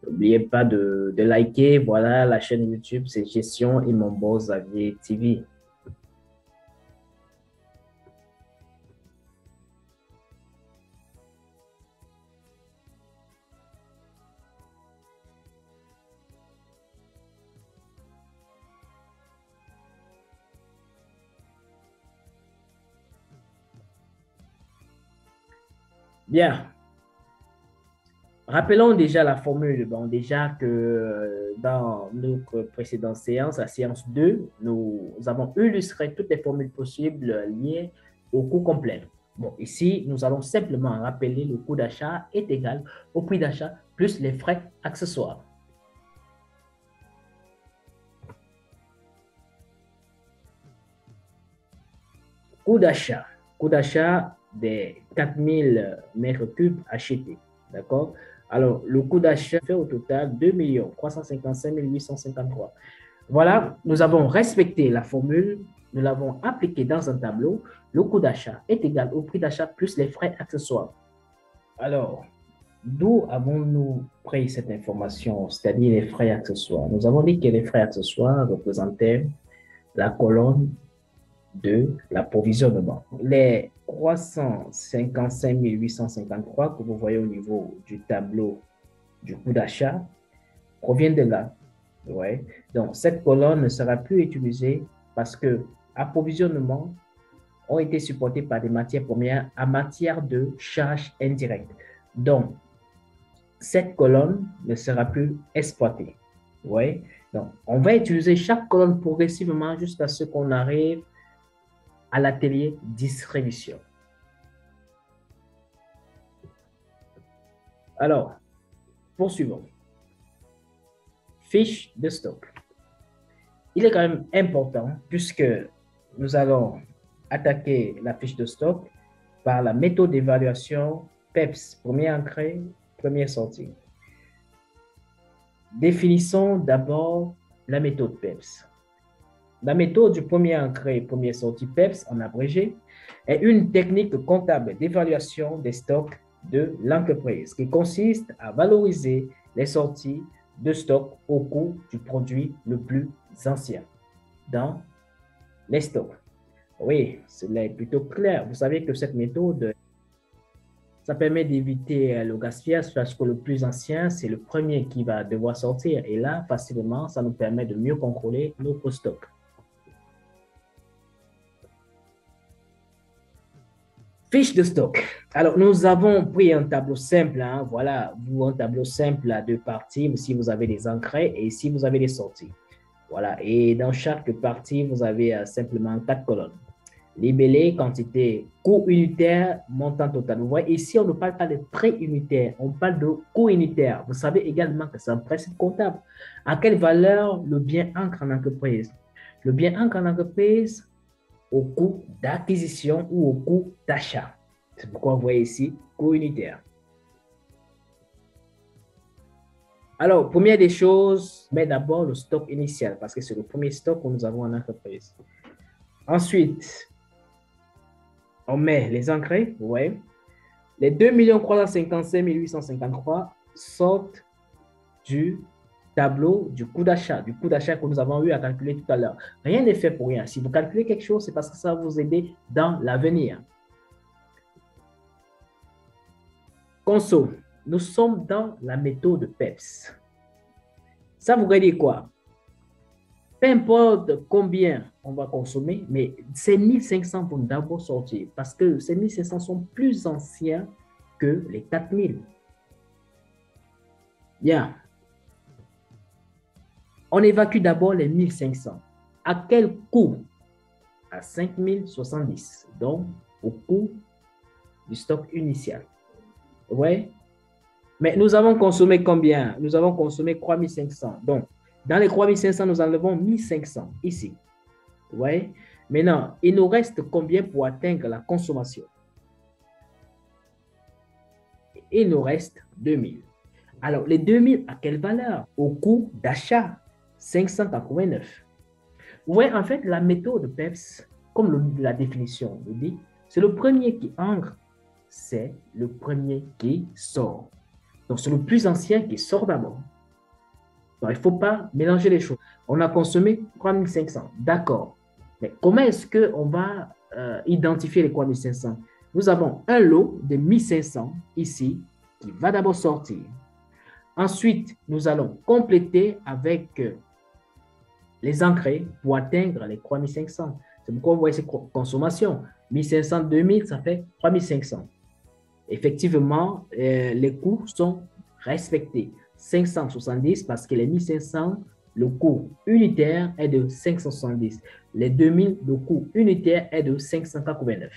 N'oubliez pas de liker. Voilà, la chaîne YouTube, c'est Gestion et mon boss Xavier TV. Bien. Rappelons déjà la formule. Bon, déjà que dans notre précédente séance, la séance 2, nous avons illustré toutes les formules possibles liées au coût complet. Bon, ici, nous allons simplement rappeler le coût d'achat est égal au prix d'achat plus les frais accessoires. Coût d'achat. Coût d'achat des 4000 mètres cubes achetés. D'accord? Alors, le coût d'achat fait au total 2 355 853. Voilà, nous avons respecté la formule, nous l'avons appliquée dans un tableau. Le coût d'achat est égal au prix d'achat plus les frais accessoires. Alors, d'où avons-nous pris cette information, c'est-à-dire les frais accessoires? Nous avons dit que les frais accessoires représentaient la colonne de l'approvisionnement. Les 355 853 que vous voyez au niveau du tableau du coût d'achat proviennent de là. Ouais. Donc, cette colonne ne sera plus utilisée parce que approvisionnement ont été supportés par des matières premières à matière de charges indirectes. Donc, cette colonne ne sera plus exploitée. Ouais. Donc, on va utiliser chaque colonne progressivement jusqu'à ce qu'on arrive à l'atelier distribution. Alors, poursuivons. Fiche de stock. Il est quand même important puisque nous allons attaquer la fiche de stock par la méthode d'évaluation PEPS, première entrée, première sortie. Définissons d'abord la méthode PEPS. La méthode du premier entrée, première sortie PEPS, en abrégé, est une technique comptable d'évaluation des stocks de l'entreprise qui consiste à valoriser les sorties de stock au coût du produit le plus ancien dans les stocks. Oui, cela est plutôt clair. Vous savez que cette méthode, ça permet d'éviter le gaspillage parce que le plus ancien, c'est le premier qui va devoir sortir. Et là, facilement, ça nous permet de mieux contrôler notre stock. Fiche de stock. Alors, nous avons pris un tableau simple. Hein, voilà, vous, un tableau simple à deux parties, si vous avez des entrées et si vous avez des sorties. Voilà, et dans chaque partie, vous avez simplement 4 colonnes. Libellé, quantité, coût unitaire, montant total. Vous voyez, ici, on ne parle pas de prix unitaire, on parle de coût unitaire. Vous savez également que c'est un principe comptable. À quelle valeur le bien entre en entreprise? Le bien entre en entreprise au coût d'acquisition ou au coût d'achat. C'est pourquoi vous voyez ici coût unitaire. Alors, première des choses, mais d'abord le stock initial, parce que c'est le premier stock que nous avons en entreprise. Ensuite, on met les engrais, vous voyez. Les 2 355 853 sortent du tableau du coût d'achat que nous avons eu à calculer tout à l'heure. Rien n'est fait pour rien. Si vous calculez quelque chose, c'est parce que ça va vous aider dans l'avenir. Conso, nous sommes dans la méthode PEPS. Ça voudrait dire quoi? Peu importe combien on va consommer, mais ces 1500 vont d'abord sortir parce que ces 1500 sont plus anciens que les 4000. Bien. On évacue d'abord les 1500. À quel coût? À 5070. Donc, au coût du stock initial. Ouais. Mais nous avons consommé combien? Nous avons consommé 3500. Donc, dans les 3500, nous enlevons 1500 ici. Vous voyez? Maintenant, il nous reste combien pour atteindre la consommation? Il nous reste 2000. Alors, les 2000, à quelle valeur? Au coût d'achat, 589. Vous voyez, en fait, la méthode PEPS, comme la définition le dit, c'est le premier qui entre, c'est le premier qui sort. Donc, c'est le plus ancien qui sort d'abord. Donc, il ne faut pas mélanger les choses. On a consommé 3500, d'accord. Mais comment est-ce qu'on va identifier les 3500? Nous avons un lot de 1500 ici qui va d'abord sortir. Ensuite, nous allons compléter avec les engrais pour atteindre les 3500. C'est pourquoi vous voyez ces consommations. 1500, 2000, ça fait 3500. Effectivement, les coûts sont respectés. 570 parce que les 1500, le coût unitaire est de 570. Les 2000, le coût unitaire est de 589.